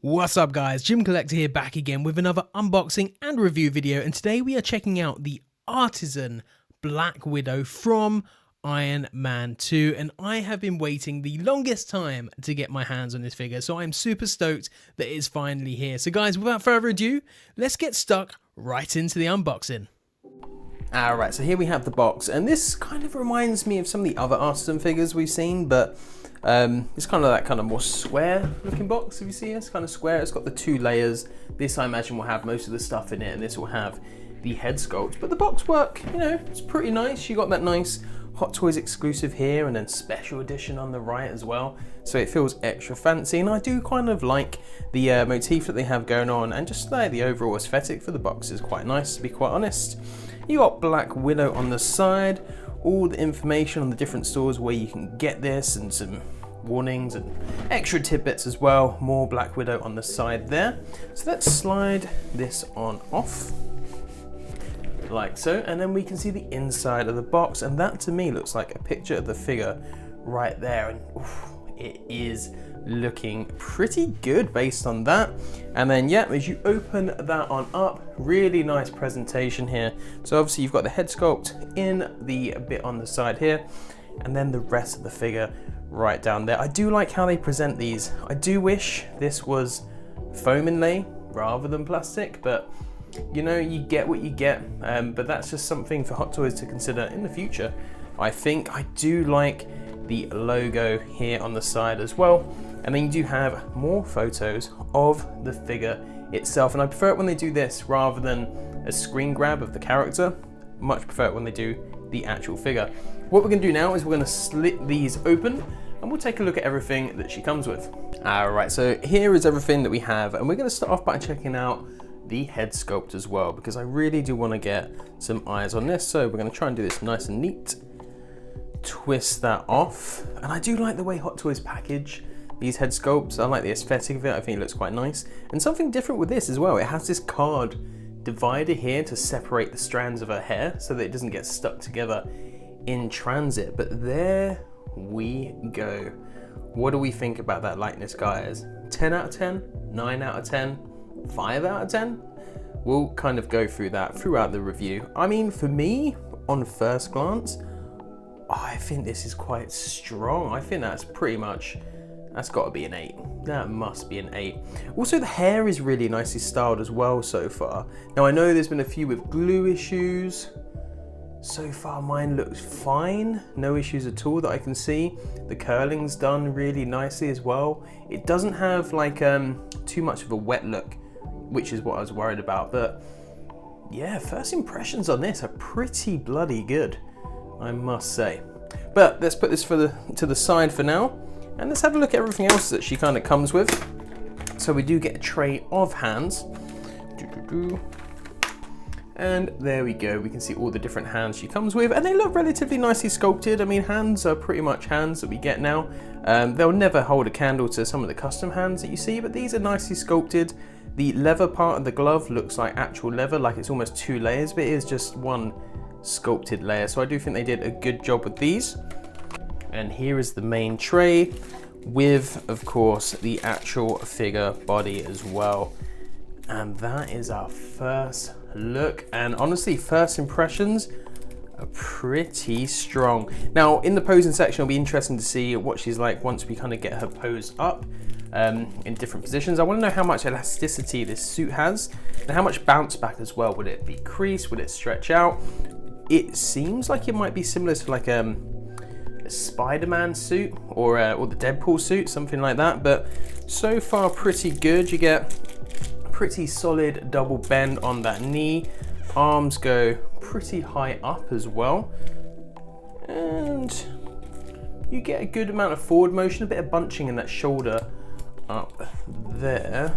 What's up guys, Jim Collector here, back again with another unboxing and review video, and today we are checking out the Artisan Black Widow from Iron Man 2, and I have been waiting the longest time to get my hands on this figure, so I'm super stoked that it's finally here. So guys, without further ado, let's get stuck right into the unboxing. Alright, so here we have the box, and this kind of reminds me of some of the other Artisan figures we've seen, but it's kind of that kind of more square looking box. If you see, it's kind of square. It's got the two layers. This I imagine will have most of the stuff in it, and this will have the head sculpt. But the box work, you know, it's pretty nice. You got that nice Hot Toys exclusive here, and then special edition on the right as well. So it feels extra fancy, and I do kind of like the motif that they have going on, and just like the overall aesthetic for the box is quite nice, to be quite honest. You got Black Widow on the side, all the information on the different stores where you can get this, and some warnings and extra tidbits as well. More Black Widow on the side there. So let's slide this on off like so, and then we can see the inside of the box, and that to me looks like a picture of the figure right there, and oof, it is looking pretty good based on that. And then yeah, as you open that on up, really nice presentation here. So obviously you've got the head sculpt in the bit on the side here, and then the rest of the figure right down there. I do like how they present these. I do wish this was foam inlay rather than plastic, but you know, you get what you get. But that's just something for Hot Toys to consider in the future. I think I do like the logo here on the side as well, and then you do have more photos of the figure itself, and I prefer it when they do this rather than a screen grab of the character. Much prefer it when they do the actual figure. What we're going to do now is we're going to slit these open, and we'll take a look at everything that she comes with. Alright, so here is everything that we have, and we're going to start off by checking out the head sculpt as well, because I really do want to get some eyes on this. So we're going to try and do this nice and neat. Twist that off, and I do like the way Hot Toys package these head sculpts. I like the aesthetic of it. I think it looks quite nice, and something different with this as well, it has this card divider here to separate the strands of her hair so that it doesn't get stuck together in transit. But there we go. What do we think about that likeness, guys? 10 out of 10, 9 out of 10, 5 out of 10? We'll kind of go through that throughout the review. I mean, for me, on first glance, I think this is quite strong. I think that's pretty much, that's got to be an 8. That must be an 8. Also, the hair is really nicely styled as well so far. Now, I know there's been a few with glue issues. So far, mine looks fine. No issues at all that I can see. The curling's done really nicely as well. It doesn't have like too much of a wet look, which is what I was worried about. But yeah, first impressions on this are pretty bloody good, I must say. But let's put this to the side for now, and let's have a look at everything else that she kind of comes with. So we do get a tray of hands. And there we go, we can see all the different hands she comes with, and they look relatively nicely sculpted. I mean, hands are pretty much hands that we get now. They'll never hold a candle to some of the custom hands that you see, but these are nicely sculpted. The leather part of the glove looks like actual leather, like it's almost 2 layers, but it is just one sculpted layer. So I do think they did a good job with these. And here is the main tray with, of course, the actual figure body as well. And that is our first look, and honestly, first impressions are pretty strong. Now, in the posing section, it'll be interesting to see what she's like once we kind of get her posed up in different positions. I want to know how much elasticity this suit has, and how much bounce back as well. Would it be creased? Would it stretch out? It seems like it might be similar to like a Spider-Man suit or the Deadpool suit, something like that. But so far, pretty good. You get pretty solid double bend on that knee. Arms go pretty high up as well, and you get a good amount of forward motion, a bit of bunching in that shoulder up there.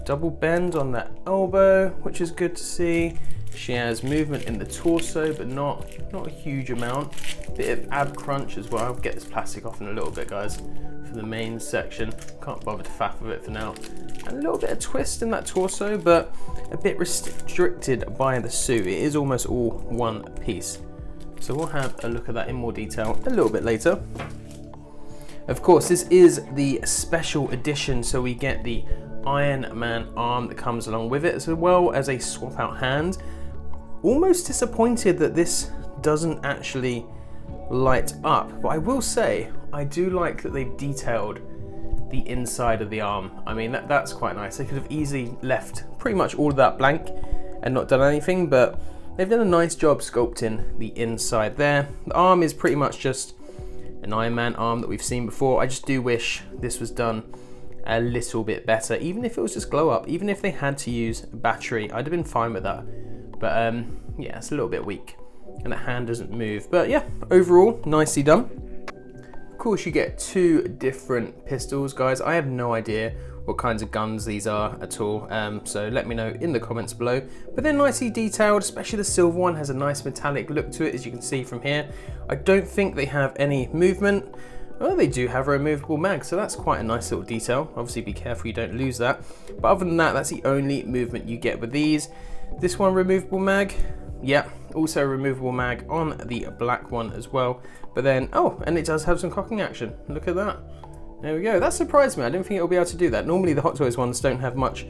Double bend on that elbow, which is good to see. She has movement in the torso, but not a huge amount. Bit of ab crunch as well. I'll get this plastic off in a little bit, guys, for the main section. Can't bother to faff with it for now. And a little bit of twist in that torso, but a bit restricted by the suit. It is almost all one piece. So we'll have a look at that in more detail a little bit later. Of course, this is the special edition, so we get the Iron Man arm that comes along with it, as well as a swap out hand. Almost disappointed that this doesn't actually light up, but I will say I do like that they've detailed the inside of the arm. I mean, that's quite nice. They could have easily left pretty much all of that blank and not done anything, but they've done a nice job sculpting the inside there. The arm is pretty much just an Iron Man arm that we've seen before. I just do wish this was done a little bit better, even if it was just glow up, even if they had to use a battery, I'd have been fine with that. But yeah, it's a little bit weak and the hand doesn't move, but yeah, overall nicely done. Of course, you get two different pistols, guys. I have no idea what kinds of guns these are at all, so let me know in the comments below. But they're nicely detailed, especially the silver one has a nice metallic look to it, as you can see from here. I don't think they have any movement. Oh, they do have a removable mag, so that's quite a nice little detail. Obviously be careful you don't lose that, but other than that, that's the only movement you get with these. This one, removable mag, yeah, also a removable mag on the black one as well. But then, oh, and it does have some cocking action. Look at that. There we go. That surprised me. I didn't think it would be able to do that. Normally the Hot Toys ones don't have much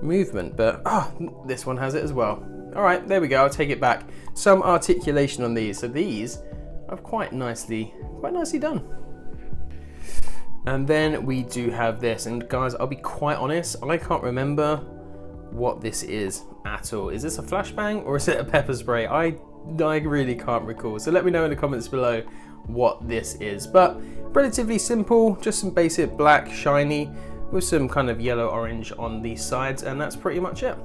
movement, but this one has it as well. All right, there we go. I'll take it back. Some articulation on these. So these are quite nicely done. And then we do have this. And guys, I'll be quite honest, I can't remember what this is at all. Is this a flashbang or is it a pepper spray? I really can't recall. So let me know in the comments below what this is. But relatively simple, just some basic black shiny with some kind of yellow orange on these sides, and that's pretty much it.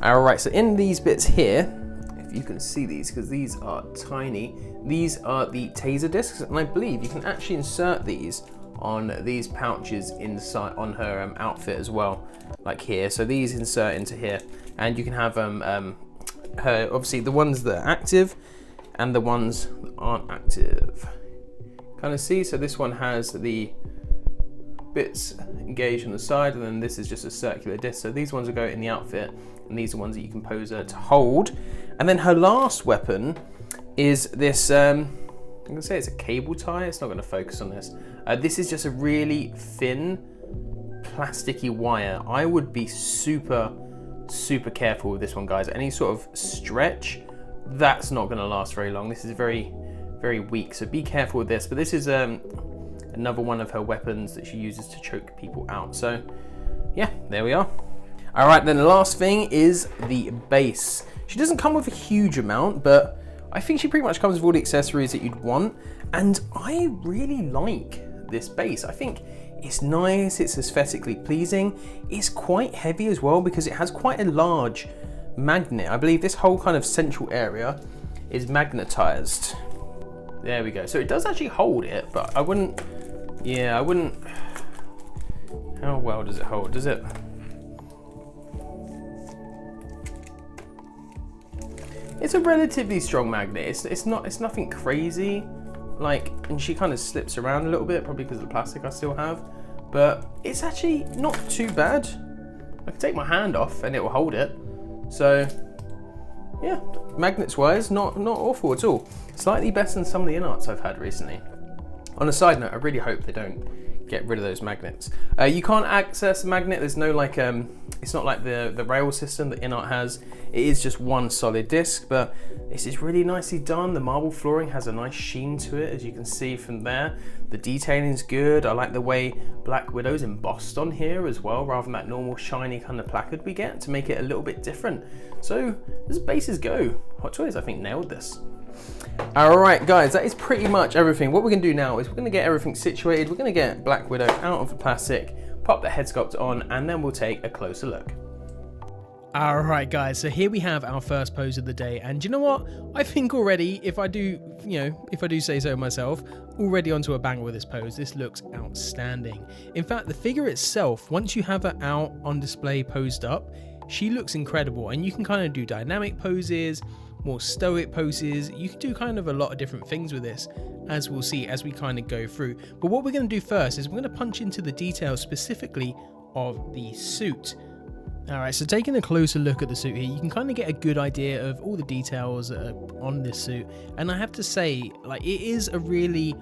All right, so in these bits here, if you can see these, because these are tiny, these are the taser discs, and I believe you can actually insert these on these pouches inside on her outfit as well, like here. So these insert into here, and you can have her, obviously the ones that are active and the ones that aren't active. Kind of see, so this one has the bits engaged on the side, and then this is just a circular disc. So these ones will go in the outfit, and these are ones that you can pose her to hold. And then her last weapon is this, I'm gonna say it's a cable tie. It's not gonna focus on this. This is just a really thin, plasticky wire. I would be super careful with this one, guys. Any sort of stretch, that's not gonna last very long. This is very weak, so be careful with this. But this is another one of her weapons that she uses to choke people out. So yeah, there we are. All right, then the last thing is the base. She doesn't come with a huge amount, but I think she pretty much comes with all the accessories that you'd want. And I really like this base. I think it's nice, it's aesthetically pleasing. It's quite heavy as well because it has quite a large magnet. I believe this whole kind of central area is magnetized. There we go. So it does actually hold it, but I wouldn't, how well does it hold? Does it? It's a relatively strong magnet. It's nothing crazy, like, and she kind of slips around a little bit, probably because of the plastic I still have, but it's actually not too bad. I can take my hand off and it will hold it. So yeah, magnets wise, not awful at all. Slightly better than some of the in-arts I've had recently. On a side note, I really hope they don't get rid of those magnets. You can't access a magnet. There's no like, it's not like the rail system that in-art has. It is just one solid disc, but this is really nicely done. The marble flooring has a nice sheen to it, as you can see from there. The detailing is good. I like the way Black Widow's embossed on here as well, rather than that normal shiny kind of placard we get, to make it a little bit different. So as bases go, Hot Toys I think nailed this. All right, guys, that is pretty much everything. What we're gonna do now is we're gonna get everything situated. We're gonna get Black Widow out of the plastic, pop the head sculpt on, and then we'll take a closer look. All right, guys, so here we have our first pose of the day, and you know what? I think already, if I do say so myself, already onto a banger with this pose. This looks outstanding. In fact, the figure itself, once you have her out on display posed up, she looks incredible, and you can kind of do dynamic poses, more stoic poses. You can do kind of a lot of different things with this, as we'll see as we kind of go through. But what we're going to do first is we're going to punch into the details specifically of the suit. All right, so taking a closer look at the suit here, you can kind of get a good idea of all the details on this suit. And I have to say, like, it is a really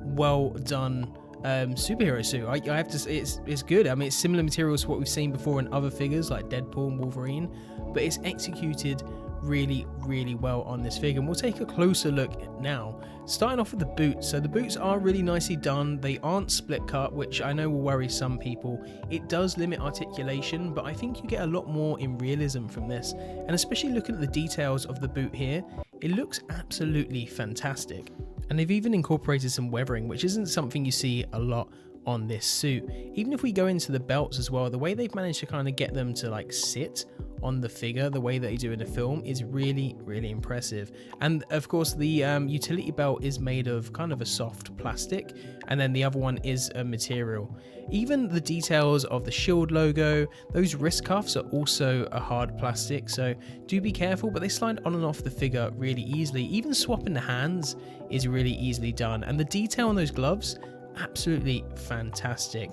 well done superhero suit. I have to say it's good. I mean, it's similar materials to what we've seen before in other figures like Deadpool and Wolverine, but it's executed really, really well on this figure. And we'll take a closer look now, starting off with the boots. So the boots are really nicely done. They aren't split cut, which I know will worry some people. It does limit articulation, but I think you get a lot more in realism from this. And especially looking at the details of the boot here, it looks absolutely fantastic. And they've even incorporated some weathering, which isn't something you see a lot on this suit. Even if we go into the belts as well, the way they've managed to kind of get them to like sit on the figure the way that they do in the film is really, really impressive. And of course the utility belt is made of kind of a soft plastic, and then the other one is a material. Even the details of the shield logo, those wrist cuffs are also a hard plastic, so do be careful, but they slide on and off the figure really easily. Even swapping the hands is really easily done, and the detail on those gloves, absolutely fantastic.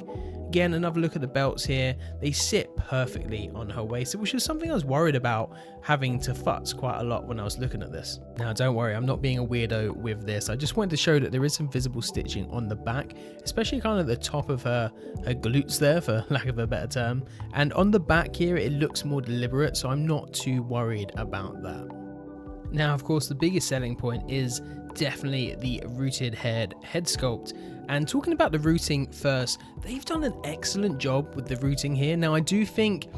Again, another look at the belts here. They sit perfectly on her waist, which is something I was worried about having to futz quite a lot when I was looking at this. Now, don't worry, I'm not being a weirdo with this. I just wanted to show that there is some visible stitching on the back, especially kind of at the top of her glutes there, for lack of a better term. And on the back here, it looks more deliberate, so I'm not too worried about that. Now, of course, the biggest selling point is definitely the rooted head sculpt. And talking about the rooting first, they've done an excellent job with the rooting here. Now, I do think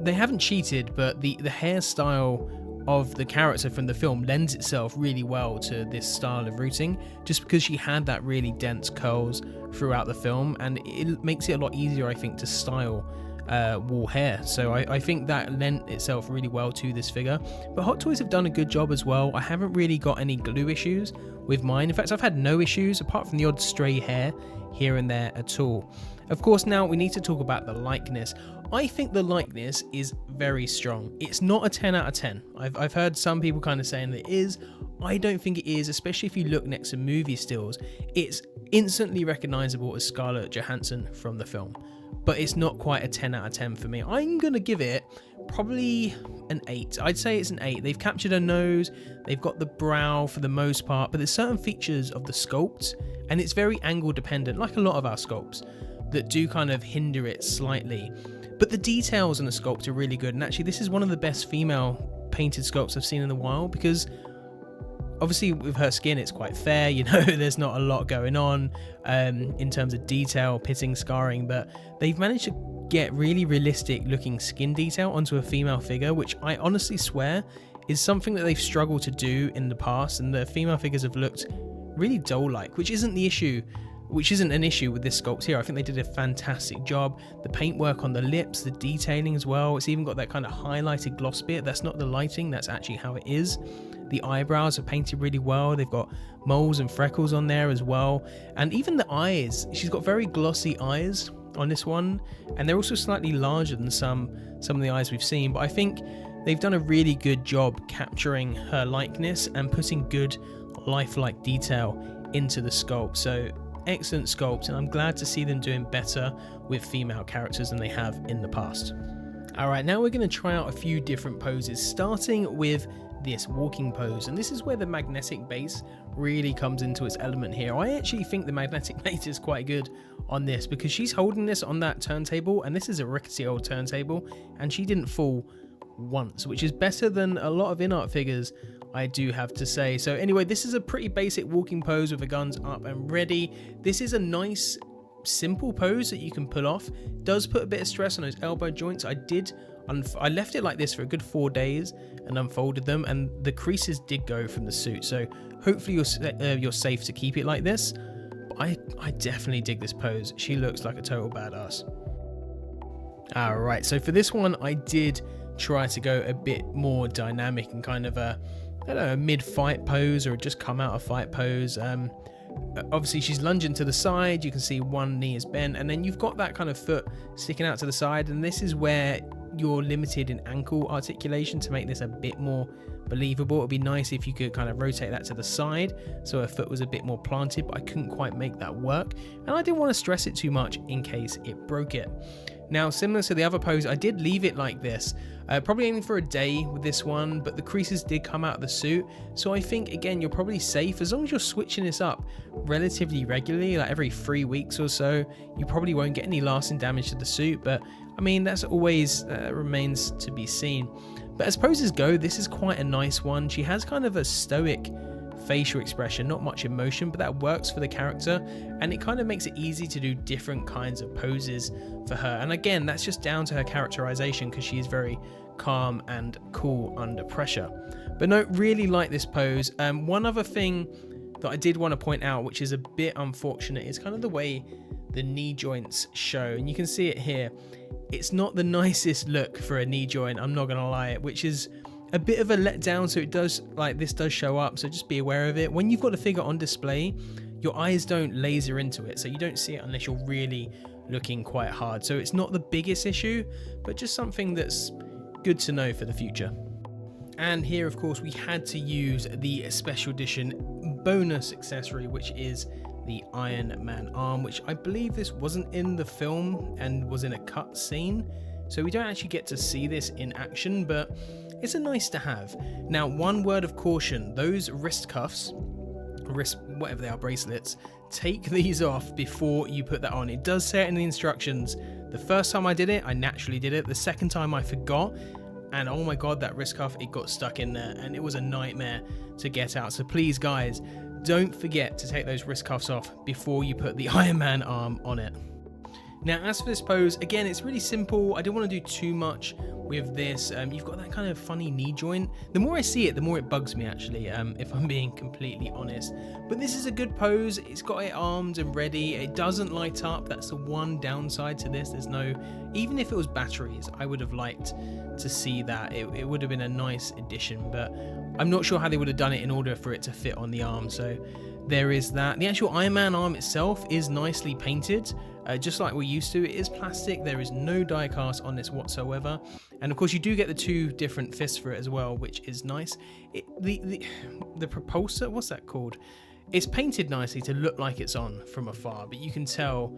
they haven't cheated, but the hairstyle of the character from the film lends itself really well to this style of rooting, just because she had that really dense curls throughout the film, and it makes it a lot easier, I think, to style wool hair. So I think that lent itself really well to this figure. But Hot Toys have done a good job as well. I haven't really got any glue issues with mine. In fact, I've had no issues apart from the odd stray hair here and there at all. Of course, now we need to talk about the likeness. I think the likeness is very strong. It's not a 10 out of 10. I've heard some people kind of saying that it is. I don't think it is, especially if you look next to movie stills. It's instantly recognizable as Scarlett Johansson from the film, but it's not quite a 10 out of 10 for me. I'm going to give it probably an 8. I'd say it's an 8. They've captured her nose, they've got the brow for the most part, but there's certain features of the sculpt, and it's very angle dependent, like a lot of our sculpts, that do kind of hinder it slightly. But the details on the sculpt are really good, and actually this is one of the best female painted sculpts I've seen in a while, because obviously with her skin it's quite fair, you know, there's not a lot going on in terms of detail, pitting, scarring, but they've managed to get really realistic looking skin detail onto a female figure, which I honestly swear is something that they've struggled to do in the past, and the female figures have looked really doll-like, which isn't an issue with this sculpt here. I think they did a fantastic job. The paintwork on the lips, the detailing as well, it's even got that kind of highlighted gloss bit. That's not the lighting, that's actually how it is. The eyebrows are painted really well. They've got moles and freckles on there as well. And even the eyes, she's got very glossy eyes on this one, and they're also slightly larger than some of the eyes we've seen, but I think they've done a really good job capturing her likeness and putting good lifelike detail into the sculpt. So excellent sculpt, and I'm glad to see them doing better with female characters than they have in the past. Alright, now we're going to try out a few different poses, starting with this walking pose, and this is where the magnetic base really comes into its element here. I actually think the magnetic base is quite good on this, because she's holding this on that turntable, and this is a rickety old turntable, and she didn't fall once, which is better than a lot of in-art figures, I do have to say. So anyway, this is a pretty basic walking pose with the guns up and ready. This is a nice simple pose that you can pull off. Does put a bit of stress on those elbow joints. I left it like this for a good 4 days and unfolded them, and the creases did go from the suit, so hopefully you're safe to keep it like this. But I definitely dig this pose. She looks like a total badass. Alright, so for this one I did try to go a bit more dynamic and kind of a mid-fight pose, or just come out of fight pose. Obviously she's lunging to the side, you can see one knee is bent, and then you've got that kind of foot sticking out to the side, and this is where you're limited in ankle articulation to make this a bit more believable. It'd be nice if you could kind of rotate that to the side so her foot was a bit more planted, but I couldn't quite make that work, and I didn't want to stress it too much in case it broke it. Now, similar to the other pose, I did leave it like this, probably only for a day with this one, but the creases did come out of the suit. So I think, again, you're probably safe as long as you're switching this up relatively regularly, like every 3 weeks or so. You probably won't get any lasting damage to the suit, but I mean, that's always remains to be seen. But as poses go, this is quite a nice one. She has kind of a stoic facial expression, not much emotion, but that works for the character, and it kind of makes it easy to do different kinds of poses for her. And again, that's just down to her characterization, because she is very calm and cool under pressure. But no, really like this pose. One other thing that I did want to point out, which is a bit unfortunate, is kind of the way the knee joints show, and you can see it here. It's not the nicest look for a knee joint, I'm not gonna lie, which is a bit of a letdown. So it does, like, this does show up, so just be aware of it. When you've got the figure on display, your eyes don't laser into it, so you don't see it unless you're really looking quite hard. So it's not the biggest issue, but just something that's good to know for the future. And here, of course, we had to use the special edition bonus accessory, which is the Iron Man arm, which I believe this wasn't in the film and was in a cut scene, so we don't actually get to see this in action, but it's a nice to have. Now, one word of caution: those wrist cuffs, wrist whatever they are, bracelets, take these off before you put that on. It does say it in the instructions. The first time I did it, I naturally did it. The second time I forgot, and oh my god, that wrist cuff, it got stuck in there and it was a nightmare to get out. So please guys, don't forget to take those wrist cuffs off before you put the Iron Man arm on it. Now, as for this pose, again, it's really simple. I don't want to do too much with this. You've got that kind of funny knee joint. The more I see it, the more it bugs me, actually, if I'm being completely honest. But this is a good pose. It's got it armed and ready. It doesn't light up. That's the one downside to this. There's no, even if it was batteries, I would have liked to see that. It would have been a nice addition, but I'm not sure how they would have done it in order for it to fit on the arm. So there is that. The actual Iron Man arm itself is nicely painted. Just like we're used to. It is plastic. There is no die cast on this whatsoever, and of course you do get the two different fists for it as well, which is nice. The propulsor, what's that called? It's painted nicely to look like it's on from afar, but you can tell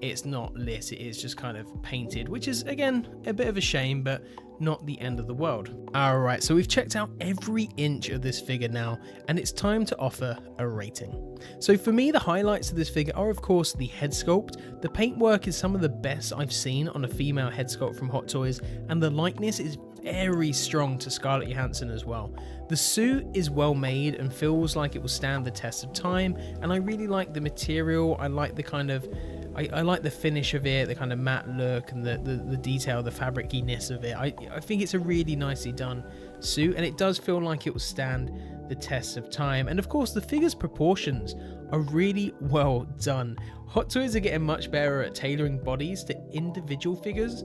it's not lit. It is just kind of painted, which is, again, a bit of a shame, but not the end of the world. Alright, so we've checked out every inch of this figure now, and it's time to offer a rating. So for me, the highlights of this figure are, of course, the head sculpt. The paintwork is some of the best I've seen on a female head sculpt from Hot Toys, and the likeness is very strong to Scarlett Johansson as well. The suit is well made and feels like it will stand the test of time, and I really like the material. I like the kind of I like the finish of it, the kind of matte look and the detail, the fabriciness of it. I think it's a really nicely done suit, and it does feel like it will stand the test of time. And of course, the figure's proportions are really well done. Hot Toys are getting much better at tailoring bodies to individual figures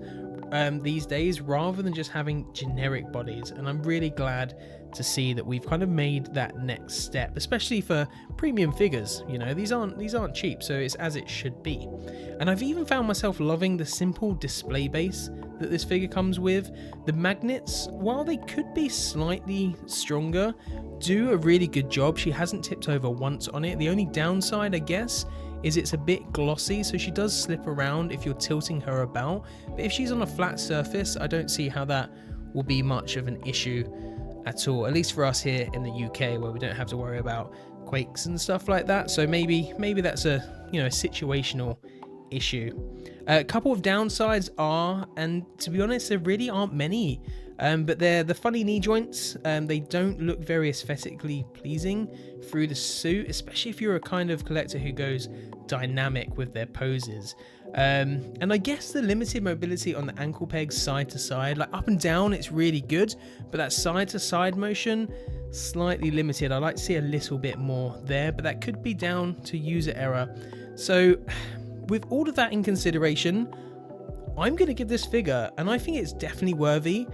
these days, rather than just having generic bodies, and I'm really glad to see that we've kind of made that next step, especially for premium figures. You know, these aren't cheap, so it's as it should be. And I've even found myself loving the simple display base that this figure comes with. The magnets, while they could be slightly stronger, do a really good job. She hasn't tipped over once on it. The only downside, I guess, is it's a bit glossy, so she does slip around if you're tilting her about. But if she's on a flat surface, I don't see how that will be much of an issue at all, at least for us here in the UK, where we don't have to worry about quakes and stuff like that. So maybe that's a a situational issue. A couple of downsides are, and to be honest, there really aren't many, but they're the funny knee joints. They don't look very aesthetically pleasing through the suit, especially if you're a kind of collector who goes dynamic with their poses. And I guess the limited mobility on the ankle pegs side to side, like up and down, it's really good, but that side to side motion, slightly limited. I'd like to see a little bit more there, but that could be down to user error. So with all of that in consideration, I'm going to give this figure, and I think it's definitely worthy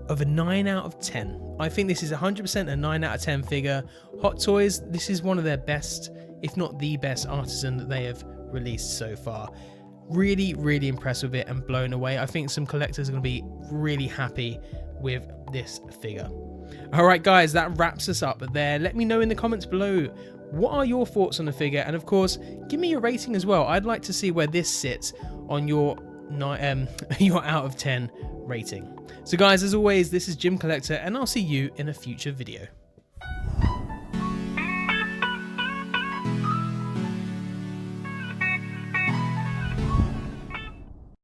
of a 9 out of 10. I think this is 100% a 9 out of 10 figure. Hot Toys, this is one of their best, if not the best Artisan that they have released so far. Really, really impressed with it and blown away. I think some collectors are going to be really happy with this figure. Alright guys, that wraps us up there. Let me know in the comments below, what are your thoughts on the figure? And of course, give me your rating as well. I'd like to see where this sits on your your out of 10 rating. So guys, as always, this is Jim Collector, and I'll see you in a future video.